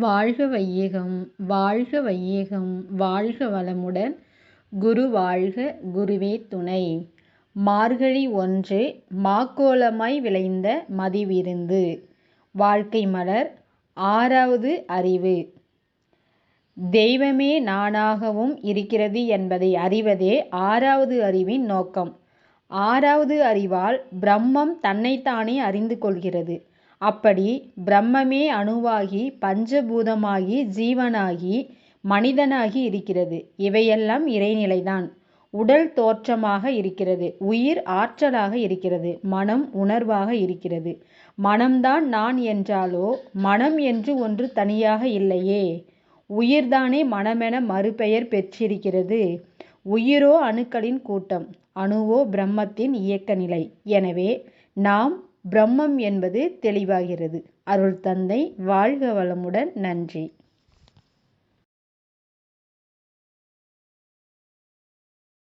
வாழ்க வையகம் வாழ்க வையகம் வாழ்க வளமுடன். குரு வாழ்க குருவே துணை. மார்கழி 1 மாக்கோலமாய் விளைந்த மதிவிருந்து. வாழ்க்கை மலர். 6வது அறிவு. தெய்வமே நானாகவும் இருக்கிறது என்பதை அறிவதே 6வது அறிவின் நோக்கம். 6வது அறிவால் பிரம்மம் தன்னைத்தானே அறிந்து கொள்கிறது. அப்படி பிரம்மமே அணுவாகி பஞ்சபூதமாகி ஜீவனாகி மனிதனாகி இருக்கிறது. இவையெல்லாம் இறைநிலைதான். உடல் தோற்றமாக இருக்கிறது. உயிர் ஆற்றலாக இருக்கிறது. மனம் உணர்வாக இருக்கிறது. மனம்தான் நான் என்றாலோ மனம் என்று ஒன்று தனியாக இல்லையே. உயிர்தானே மனமென மறுபெயர் பெற்றிருக்கிறது. உயிரோ அணுக்களின் கூட்டம். அணுவோ பிரம்மத்தின் இயக்க நிலை. எனவே நாம் பிரம்மம் என்பது தெளிவாகிறது. அருள் தந்தை வாழ்க வளமுடன். நன்றி.